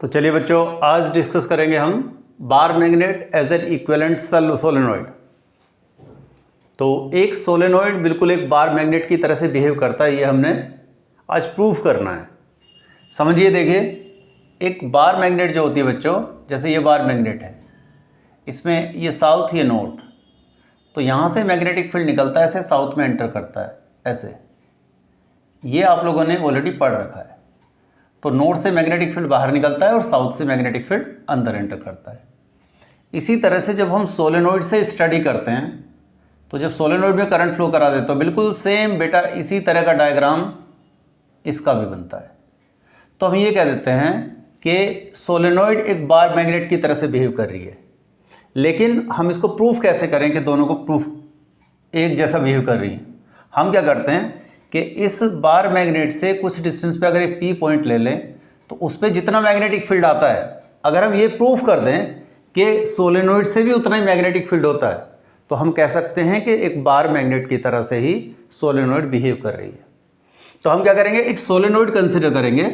तो चलिए बच्चों, आज डिस्कस करेंगे हम bar magnet as an equivalent solenoid. तो एक सोलेनोइड बिल्कुल एक बार मैग्नेट की तरह से बिहेव करता है, ये हमने आज प्रूफ करना है। समझिए, देखिए, एक बार मैग्नेट जो होती है बच्चों, जैसे ये बार मैग्नेट है, इसमें ये साउथ ये नॉर्थ, तो यहाँ से मैग्नेटिक फील्ड निकलता है, ऐसे साउथ में एंटर करता है, ऐसे। ये आप लोगों ने ऑलरेडी पढ़ रखा है। तो नॉर्थ से मैग्नेटिक फील्ड बाहर निकलता है और साउथ से मैग्नेटिक फील्ड अंदर एंटर करता है। इसी तरह से जब हम सोलेनोइड से स्टडी करते हैं, तो जब सोलेनोइड में करंट फ्लो करा देते तो बिल्कुल सेम बेटा इसी तरह का डायग्राम इसका भी बनता है। तो हम ये कह देते हैं कि सोलेनोइड एक बार मैग्नेट की तरह से बिहेव कर रही है। लेकिन हम इसको प्रूफ कैसे करें कि दोनों को प्रूफ एक जैसा बिहेव कर रही है? हम क्या करते हैं कि इस बार मैग्नेट से कुछ डिस्टेंस पे अगर एक पी पॉइंट ले लें, तो उस पर जितना मैग्नेटिक फील्ड आता है, अगर हम ये प्रूफ कर दें कि सोलेनोइड से भी उतना ही मैग्नेटिक फील्ड होता है, तो हम कह सकते हैं कि एक बार मैग्नेट की तरह से ही सोलेनोइड बिहेव कर रही है। तो हम क्या करेंगे, एक सोलेनोइड कंसिडर करेंगे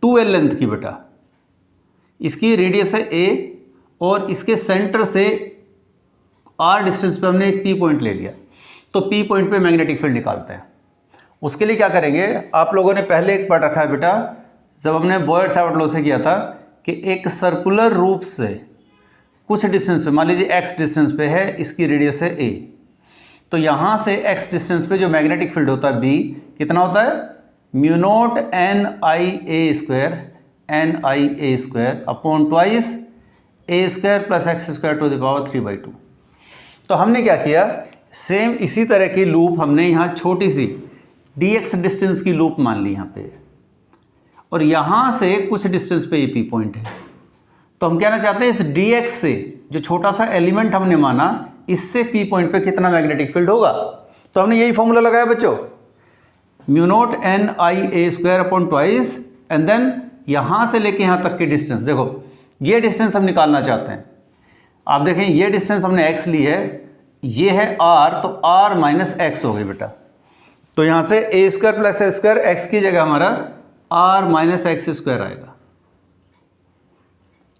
2L लेंथ की बेटा। इसकी रेडियस है A और इसके सेंटर से R डिस्टेंस पे हमने एक P पॉइंट ले लिया। तो P पॉइंट पे मैग्नेटिक फील्ड निकालते हैं। उसके लिए क्या करेंगे, आप लोगों ने पहले एक पढ़ रखा है बेटा, जब हमने बॉयर-सावर्ट लॉ से किया था कि एक सर्कुलर रूप से कुछ डिस्टेंस पे, मान लीजिए x डिस्टेंस पे है, इसकी रेडियस है A, तो यहाँ से x डिस्टेंस पे जो मैग्नेटिक फील्ड होता है B कितना होता है, mu naught NIA square upon twice A square plus x square to the power 3/2। तो हमने क्या किया, सेम इसी तरह की लूप हमने यहाँ छोटी सी dx डिस्टेंस की लूप मान ली यहाँ पे, और यहाँ से कुछ डिस्टेंस पे ये P पॉइंट है। तो हम कहना चाहते हैं इस dx से जो छोटा सा एलिमेंट हमने माना, इससे P पॉइंट पे कितना मैग्नेटिक फील्ड होगा। तो हमने यही फॉर्मूला लगाया बच्चों, mu naught NIA square upon twice, and then यहाँ से लेके यहाँ तक की डिस्टेंस। देखो, ये डिस्टेंस हम निकालना चाहते हैं। आप देखें, ये डिस्टेंस हमने x ली है, ये है r, तो r माइनस एक्स हो गई बेटा। तो यहाँ से A square plus a square, x की जगह हमारा r माइनस एक्स स्क्वायर आएगा,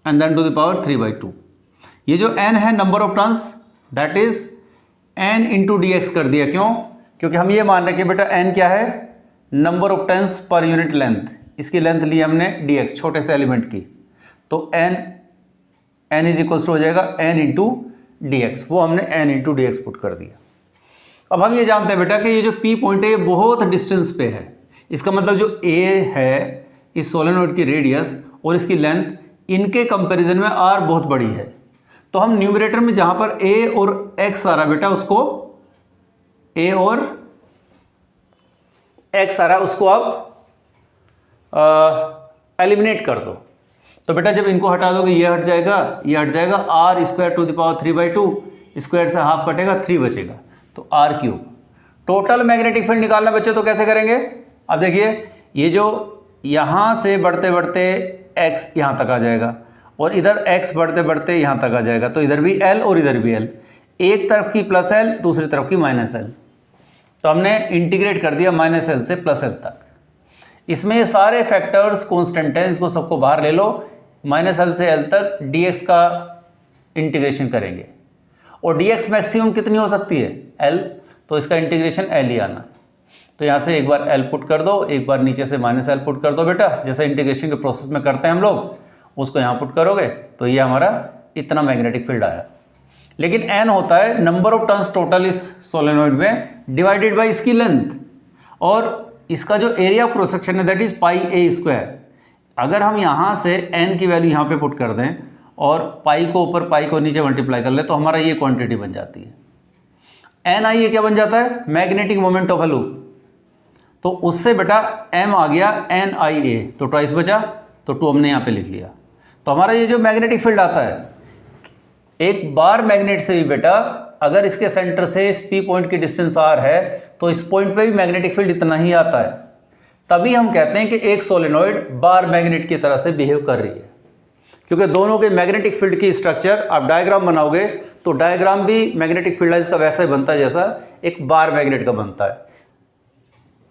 and then to the power 3/2। ये जो n है number of turns, that is n into dx कर दिया। क्यों? क्योंकि हम ये मान रहे हैं कि बेटा n क्या है, number of turns per unit length. इसकी लेंथ ली हमने dx, छोटे से एलिमेंट की, तो n इज इक्वल्स टू हो जाएगा n इंटू dx। वो हमने n इंटू dx पुट कर दिया। अब हम ये जानते हैं बेटा कि ये जो P पॉइंट है ये बहुत डिस्टेंस पे है। इसका मतलब जो A है, इस सोलेनोइड की रेडियस और इसकी लेंथ, इनके कंपैरिजन में R बहुत बड़ी है। तो हम न्यूमरेटर में जहाँ पर A और X आ रहा है बेटा, उसको A और X आ रहा है, उसको आप एलिमिनेट कर दो। तो बेटा जब इनको हटा दोगे, ये हट जाएगा, ये हट जाएगा, R square to the power 3/2, square से हाफ कटेगा, 3 बचेगा, तो R cube. Total magnetic field निकालना बच्चे, तो कैसे करेंगे। अब देखिए, ये जो यहाँ से बढ़ते बढ़ते x यहाँ तक आ जाएगा, और इधर x बढ़ते बढ़ते यहाँ तक आ जाएगा, तो इधर भी L और इधर भी L, एक तरफ की प्लस L, दूसरी तरफ की माइनस L। तो हमने इंटीग्रेट कर दिया माइनस L से प्लस L तक। इसमें ये सारे फैक्टर्स कॉन्स्टेंट हैं, इसको सबको बाहर ले लो, माइनस L से L तक dx का इंटीग्रेशन करेंगे। और dx मैक्सिमम कितनी हो सकती है, L, तो इसका इंटीग्रेशन L ही आना है। तो यहाँ से एक बार L पुट कर दो, एक बार नीचे से माइनस L पुट कर दो बेटा, जैसे इंटीग्रेशन के प्रोसेस में करते हैं हम लोग, उसको यहाँ पुट करोगे तो ये हमारा इतना मैग्नेटिक फील्ड आया। लेकिन n होता है नंबर ऑफ टर्न्स टोटल इस सोलेनोइड में डिवाइडेड बाई इसकी लेंथ, और इसका जो एरिया ऑफ क्रॉस सेक्शन है that is pi A square. अगर हम यहाँ से n की वैल्यू यहाँ पे पुट कर दें और पाई को ऊपर पाई को नीचे मल्टीप्लाई कर ले, तो हमारा ये क्वांटिटी बन जाती है। NI ये क्या बन जाता है, magnetic moment of a loop. तो उससे बेटा m आ गया NIA, तो ट्वाइस बचा, तो 2 हमने यहाँ पे लिख लिया। तो हमारा ये जो मैग्नेटिक फील्ड आता है, एक बार मैग्नेट से भी बेटा अगर इसके सेंटर से इस P पॉइंट की डिस्टेंस R है, तो इस पॉइंट पे भी मैग्नेटिक फील्ड इतना ही आता है। तभी हम कहते हैं कि एक सोलेनोइड बार मैग्नेट की तरह से बिहेव कर रही है, क्योंकि दोनों के मैग्नेटिक फील्ड की स्ट्रक्चर आप डायग्राम बनाओगे तो डायग्राम भी मैग्नेटिक फील्ड लाइंस का वैसा ही बनता है जैसा एक बार मैग्नेट का बनता है।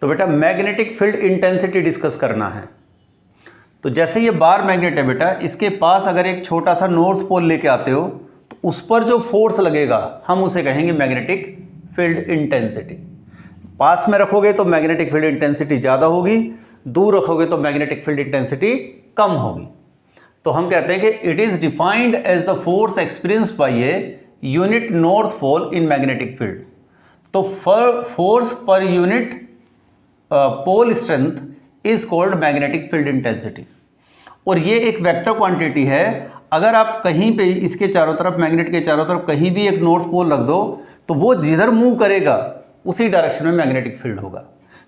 तो बेटा मैग्नेटिक फील्ड इंटेंसिटी डिस्कस करना है। तो जैसे ये बार मैग्नेट है बेटा, इसके पास अगर एक छोटा सा नॉर्थ पोल लेके आते हो तो उस पर जो फोर्स लगेगा हम उसे कहेंगे मैग्नेटिक फील्ड इंटेंसिटी। पास में रखोगे तो मैग्नेटिक फील्ड इंटेंसिटी ज़्यादा होगी, दूर रखोगे तो मैग्नेटिक फील्ड इंटेंसिटी कम होगी। तो हम कहते हैं कि it is defined as the force experienced by a unit north pole in magnetic field. तो फोर्स पर unit pole strength is called magnetic field intensity. और ये एक वेक्टर क्वांटिटी है। अगर आप कहीं पे इसके चारों तरफ, मैग्नेट के चारों तरफ कहीं भी एक नॉर्थ पोल रख दो तो वो जिधर मूव करेगा उसी डायरेक्शन में मैग्नेटिक फील्ड होगा।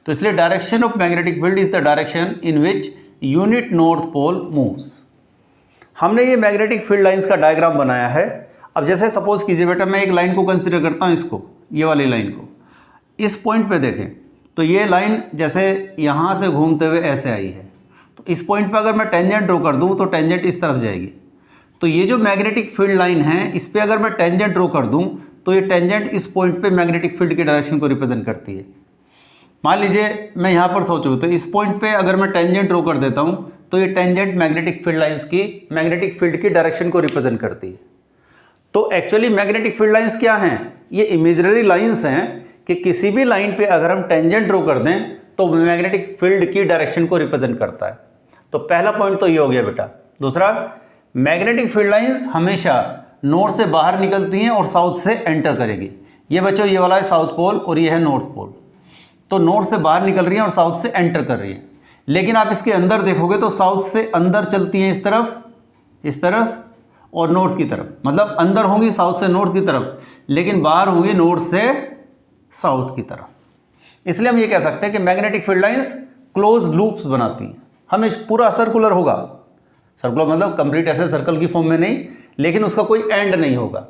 तो इसलिए direction of magnetic field is the direction in which unit north pole moves. हमने ये मैग्नेटिक फील्ड लाइंस का डायग्राम बनाया है। अब जैसे सपोज कीजिए बेटा, मैं एक लाइन को कंसिडर करता हूँ, इसको, ये वाली लाइन को। इस पॉइंट पे देखें तो ये लाइन जैसे यहाँ से घूमते हुए ऐसे आई है, तो इस पॉइंट पे अगर मैं टेंजेंट ड्रॉ कर दूँ तो टेंजेंट इस तरफ जाएगी। तो ये जो मैग्नेटिक फील्ड लाइन है, इस पर अगर मैं टेंजेंट ड्रॉ कर दूँ तो ये टेंजेंट इस पॉइंट पे मैग्नेटिक फील्ड की डायरेक्शन को रिप्रेजेंट करती है। मान लीजिए मैं यहाँ पर सोचूँ तो इस पॉइंट पे अगर मैं टेंजेंट ड्रॉ कर देता हूँ तो ये टेंजेंट मैग्नेटिक फील्ड लाइंस की, मैग्नेटिक फील्ड की डायरेक्शन को रिप्रेजेंट करती है। तो एक्चुअली मैग्नेटिक फील्ड लाइंस क्या हैं? ये इमेजिनरी लाइंस हैं कि किसी भी लाइन पे अगर हम टेंजेंट ड्रॉ कर दें तो मैग्नेटिक फील्ड की डायरेक्शन को रिप्रेजेंट करता है। तो पहला पॉइंट तो ये हो गया बेटा। दूसरा, मैग्नेटिक फील्ड लाइंस हमेशा नॉर्थ से बाहर निकलती हैं और साउथ से एंटर करेगी। ये बच्चों ये वाला है साउथ पोल और ये है नॉर्थ पोल। तो नॉर्थ से बाहर निकल रही हैं और साउथ से एंटर कर रही हैं। लेकिन आप इसके अंदर देखोगे तो साउथ से अंदर चलती हैं इस तरफ और नॉर्थ की तरफ। मतलब अंदर होंगी साउथ से नॉर्थ की तरफ, लेकिन बाहर होंगी नॉर्थ से साउथ की तरफ। इसलिए हम ये कह सकते हैं कि magnetic field lines close loops बनाती हैं। हमेशा पूरा सर्कुलर होगा, सर्कुलर मतलब कंप्लीट ऐसे सर्कल की फॉर्म में नहीं, लेकिन उसका कोई एंड नहीं होगा।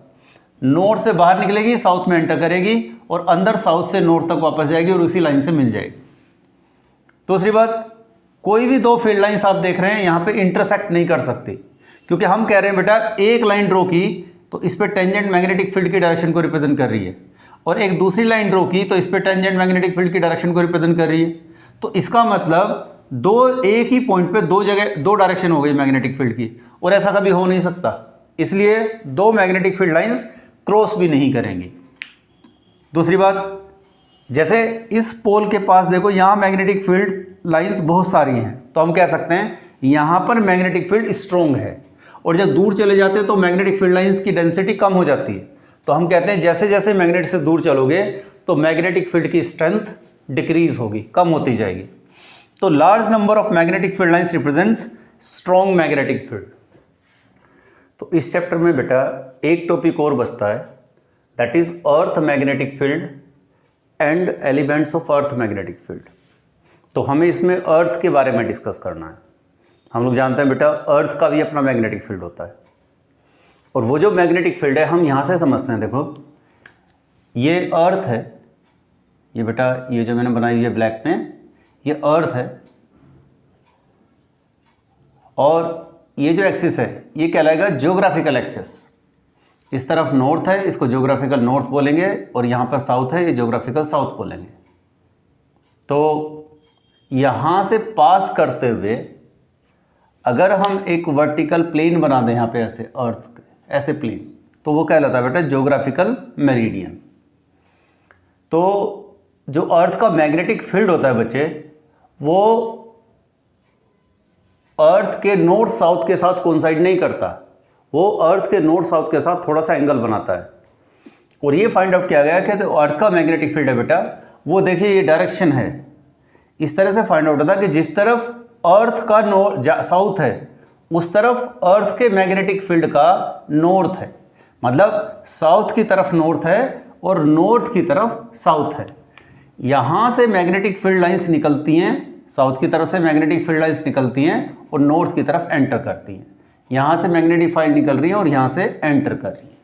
नॉर्थ से बाहर निकलेगी, साउथ में एंटर करेगी और अंदर साउथ से नॉर्थ तक वापस जाएगी और उसी लाइन से मिल जाएगी। दूसरी बात, कोई भी दो फील्ड लाइंस आप देख रहे हैं यहाँ पे इंटरसेक्ट नहीं कर सकती, क्योंकि हम कह रहे हैं बेटा एक लाइन ड्रॉ की तो इस पर टेंजेंट मैग्नेटिक फील्ड की डायरेक्शन को रिप्रेजेंट कर रही है, और एक दूसरी लाइन ड्रॉ की तो इस पर टेंजेंट मैग्नेटिक फील्ड की डायरेक्शन को रिप्रेजेंट कर रही है। तो इसका मतलब एक ही पॉइंट पे दो डायरेक्शन हो गई मैग्नेटिक फील्ड की, और ऐसा कभी हो नहीं सकता। इसलिए दो मैग्नेटिक फील्ड लाइंस क्रॉस भी नहीं करेंगी। दूसरी बात, जैसे इस पोल के पास देखो यहाँ मैग्नेटिक फील्ड लाइंस बहुत सारी हैं, तो हम कह सकते हैं यहाँ पर मैग्नेटिक फील्ड स्ट्रॉन्ग है, और जब दूर चले जाते हैं तो मैग्नेटिक फील्ड लाइंस की डेंसिटी कम हो जाती है। तो हम कहते हैं जैसे जैसे मैग्नेट से दूर चलोगे तो मैग्नेटिक फील्ड की स्ट्रेंथ डिक्रीज होगी, कम होती जाएगी। तो large number of magnetic field lines represents strong magnetic field. तो इस चैप्टर में बेटा एक टॉपिक और बचता है, that is earth magnetic field and elements of earth magnetic field. तो हमें इसमें अर्थ के बारे में डिस्कस करना है। हम लोग जानते हैं बेटा अर्थ का भी अपना मैग्नेटिक फील्ड होता है, और वो जो मैग्नेटिक फील्ड है हम यहाँ से समझते हैं। देखो ये अर्थ है, ये बेटा ये जो मैंने बनाई हुई है ब्लैक में, ये अर्थ है, और ये जो एक्सिस है ये कहलाएगा ज्योग्राफिकल एक्सिस। इस तरफ नॉर्थ है, इसको ज्योग्राफिकल नॉर्थ बोलेंगे, और यहाँ पर साउथ है, ये ज्योग्राफिकल साउथ बोलेंगे। तो यहाँ से पास करते हुए अगर हम एक वर्टिकल प्लेन बना दें यहाँ पे ऐसे अर्थ के ऐसे प्लेन, तो वो कहलाता है बेटा ज्योग्राफिकल मेरिडियन। तो जो अर्थ का मैग्नेटिक फील्ड होता है बच्चे, वो अर्थ के नॉर्थ साउथ के साथ कोइंसाइड नहीं करता, वो अर्थ के नॉर्थ साउथ के साथ थोड़ा सा एंगल बनाता है। और ये फाइंड आउट किया गया कि तो अर्थ का मैग्नेटिक फील्ड है बेटा, वो देखिए ये डायरेक्शन है, इस तरह से फाइंड आउट होता है कि जिस तरफ अर्थ का साउथ है उस तरफ अर्थ के मैग्नेटिक फील्ड का नॉर्थ है। मतलब साउथ की तरफ नॉर्थ है और नॉर्थ की तरफ साउथ है। यहाँ से मैग्नेटिक फील्ड लाइंस निकलती हैं, साउथ की तरफ से मैग्नेटिक फील्ड लाइंस निकलती हैं और नॉर्थ की तरफ एंटर करती हैं। यहाँ से मैग्नेटिक फील्ड निकल रही है और यहाँ से एंटर कर रही है।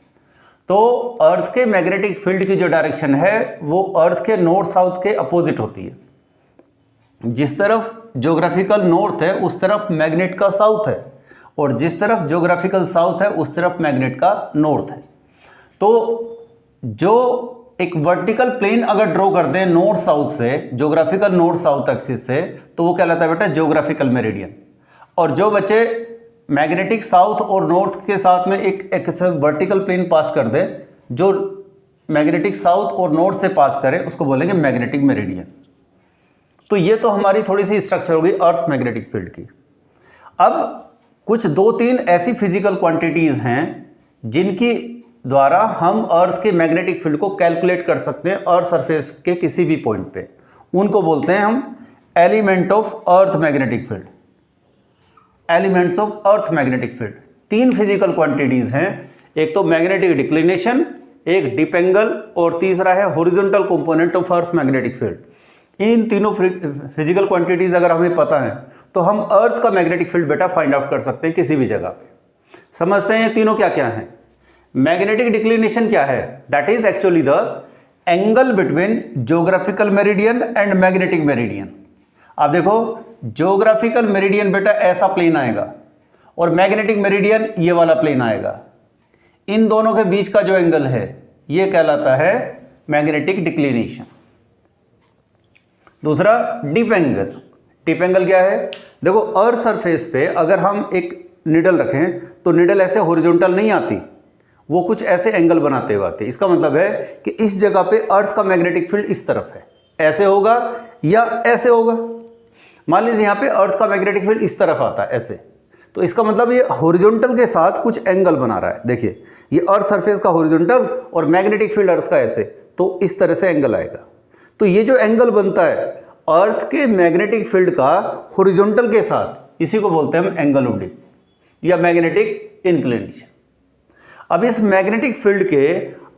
तो अर्थ के मैग्नेटिक फील्ड की जो डायरेक्शन है वो अर्थ के नॉर्थ साउथ के अपोजिट होती है। जिस तरफ ज्योग्राफिकल नॉर्थ है उस तरफ मैग्नेट का साउथ है, और जिस तरफ ज्योग्राफिकल साउथ है उस तरफ मैग्नेट का नॉर्थ है। तो जो एक वर्टिकल प्लेन अगर ड्रॉ कर दें नॉर्थ साउथ से, ज्योग्राफिकल नॉर्थ साउथ एक्सिस से, तो वो कहलाता है बेटा ज्योग्राफिकल मेरिडियन। और जो बच्चे मैग्नेटिक साउथ और नॉर्थ के साथ में एक वर्टिकल प्लेन पास कर दे, जो मैग्नेटिक साउथ और नॉर्थ से पास करे उसको बोलेंगे मैग्नेटिक मेरिडियन। तो ये तो हमारी थोड़ी सी स्ट्रक्चर होगी अर्थ मैग्नेटिक फील्ड की। अब कुछ 2-3 ऐसी फिजिकल क्वांटिटीज़ हैं जिनकी द्वारा हम अर्थ के मैग्नेटिक फील्ड को कैलकुलेट कर सकते हैं अर्थ सरफेस के किसी भी पॉइंट पे। उनको बोलते हैं हम element of earth magnetic field, elements of earth magnetic field. 3 physical quantities हैं, एक तो मैग्नेटिक डिक्लिनेशन, एक डीप एंगल और तीसरा है horizontal component of earth magnetic field. इन तीनों फिजिकल क्वांटिटीज़ अगर हमें पता है तो हम अर्थ का मैग्नेटिक फील्ड बेटा फाइंड आउट कर सकते हैं किसी भी जगह पे। समझते हैं ये तीनों क्या क्या हैं। मैग्नेटिक डिक्लिनेशन क्या है? That is actually the angle between geographical meridian and magnetic meridian. आप देखो ज्योग्राफिकल मेरिडियन बेटा ऐसा प्लेन आएगा और मैग्नेटिक मेरिडियन ये वाला प्लेन आएगा। इन दोनों के बीच का जो एंगल है ये कहलाता है मैग्नेटिक डिक्लिनेशन। दूसरा डीप एंगल। डीप एंगल क्या है? देखो अर्थ सरफेस पे अगर हम एक निडल रखें तो निडल ऐसे हॉरिजॉन्टल नहीं आती, वो कुछ ऐसे एंगल बनाते हुए आती है। इसका मतलब है कि इस जगह पे अर्थ का मैग्नेटिक फील्ड इस तरफ है, ऐसे होगा या ऐसे होगा। मान लीजिए यहाँ पे अर्थ का मैग्नेटिक फील्ड इस तरफ आता है ऐसे, तो इसका मतलब ये हॉरिजॉन्टल के साथ कुछ एंगल बना रहा है। देखिए ये अर्थ सरफेस का हॉरिजॉन्टल और मैग्नेटिक फील्ड अर्थ का ऐसे, तो इस तरह से एंगल आएगा। तो ये जो एंगल बनता है अर्थ के मैग्नेटिक फील्ड का हॉरिजॉन्टल के साथ, इसी को बोलते हैं हम एंगल ऑफ डिप या मैग्नेटिक इंक्लिनेशन। अब इस मैग्नेटिक फील्ड के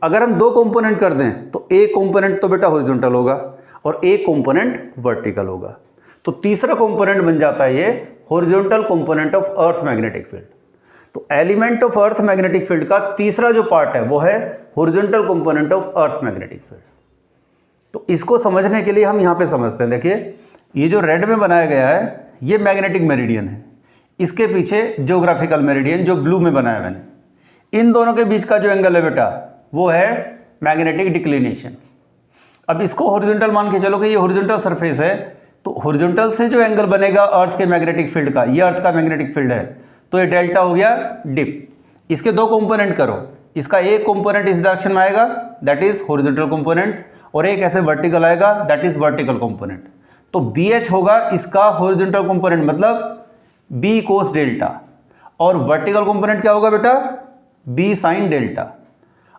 अगर हम 2 कंपोनेंट कर दें तो एक कंपोनेंट तो बेटा हॉरिजॉन्टल होगा और एक कंपोनेंट वर्टिकल होगा। तो तीसरा कंपोनेंट बन जाता है ये horizontal component of earth magnetic field. तो element of earth magnetic field का तीसरा जो पार्ट है वो है horizontal component of earth magnetic field. तो इसको समझने के लिए हम यहाँ पे समझते हैं। देखिए ये जो रेड में बनाया गया है ये मैग्नेटिक मेरिडियन है, इसके पीछे ज्योग्राफिकल मेरिडियन जो ब्लू में बनाया मैंने। इन दोनों के बीच का जो एंगल है बेटा वो है मैग्नेटिक डिक्लिनेशन। अब इसको हॉरिजॉन्टल मान के चलो कि ये हॉरिजॉन्टल सरफेस है, तो हॉरिजॉन्टल से जो एंगल बनेगा अर्थ के मैग्नेटिक फील्ड का, ये अर्थ का मैग्नेटिक फील्ड है, तो ये डेल्टा हो गया डिप। इसके 2 कंपोनेंट करो, इसका एक कंपोनेंट इस डायरेक्शन में आएगा दैट इज हॉरिजॉन्टल कंपोनेंट और एक ऐसे वर्टिकल आएगा दैट इज वर्टिकल कंपोनेंट। तो BH होगा इसका हॉरिजॉन्टल कंपोनेंट मतलब B कोस डेल्टा, और वर्टिकल कंपोनेंट क्या होगा बेटा B साइन डेल्टा।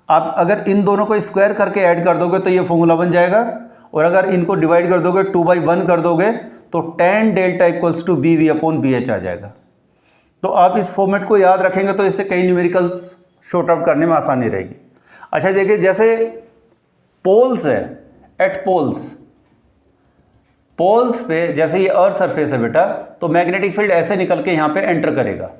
आप अगर इन दोनों को स्क्वायर करके ऐड कर दोगे तो ये फॉर्मूला बन जाएगा, और अगर इनको डिवाइड कर दोगे 2/1 कर दोगे तो tan delta equals to BV upon BH आ जाएगा। तो आप इस फॉर्मेट को याद रखेंगे तो इससे कई न्यूमेरिकल्स शॉर्ट आउट करने में आसानी रहेगी। अच्छा देखिए जैसे पोल्स है, एट पोल्स पे जैसे ये अर्थ सरफेस है बेटा, तो मैग्नेटिक फील्ड ऐसे निकल के यहाँ पे एंटर करेगा।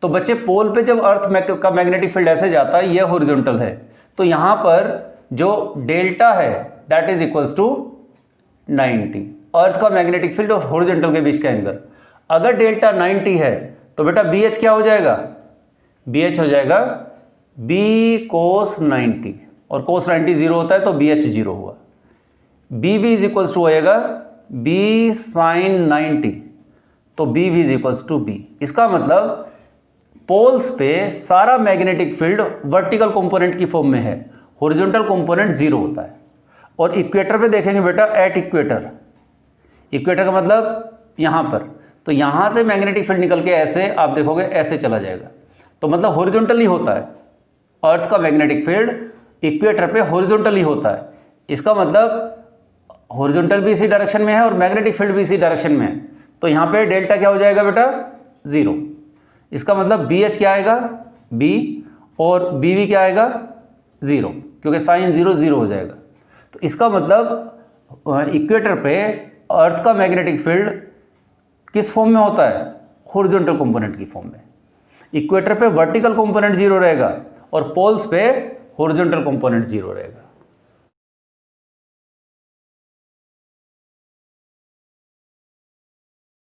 तो बच्चे पोल पे जब अर्थ का मैग्नेटिक फील्ड ऐसे जाता है, ये हॉरिजॉन्टल है, तो यहाँ पर जो डेल्टा है दैट इज इक्वल्स टू 90, अर्थ का मैग्नेटिक फील्ड और हॉरिजॉन्टल के बीच का एंगल। अगर डेल्टा 90 है तो बेटा BH क्या हो जाएगा? BH हो जाएगा B cos 90, और cos 90 0 होता है तो BH 0 हुआ। BV इज इक्वल्स टू होएगा B sin 90, तो BV is equals to B। इसका मतलब पोल्स पे सारा मैग्नेटिक फील्ड वर्टिकल कंपोनेंट की फॉर्म में है, हॉरिजॉन्टल कंपोनेंट 0 होता है। और इक्वेटर पे देखेंगे बेटा एट इक्वेटर, इक्वेटर का मतलब यहाँ पर, तो यहाँ से मैग्नेटिक फील्ड निकल के ऐसे आप देखोगे ऐसे चला जाएगा, तो मतलब हॉरिजॉन्टल ही होता है। अर्थ का मैग्नेटिक फील्ड इक्वेटर पे हॉरिजॉन्टल ही होता है। इसका मतलब हॉरिजॉन्टल भी इसी डायरेक्शन में है और मैग्नेटिक फील्ड भी इसी डायरेक्शन में है, तो यहाँ पे डेल्टा क्या हो जाएगा बेटा 0। इसका मतलब BH क्या आएगा B, और BV क्या आएगा 0, क्योंकि साइन 0 0 हो जाएगा। तो इसका मतलब इक्वेटर पे अर्थ का मैग्नेटिक फील्ड किस फॉर्म में होता है? हॉरिजॉन्टल कंपोनेंट की फॉर्म में। इक्वेटर पे वर्टिकल कंपोनेंट 0 रहेगा और पोल्स पे हॉरिजॉन्टल कंपोनेंट 0 रहेगा।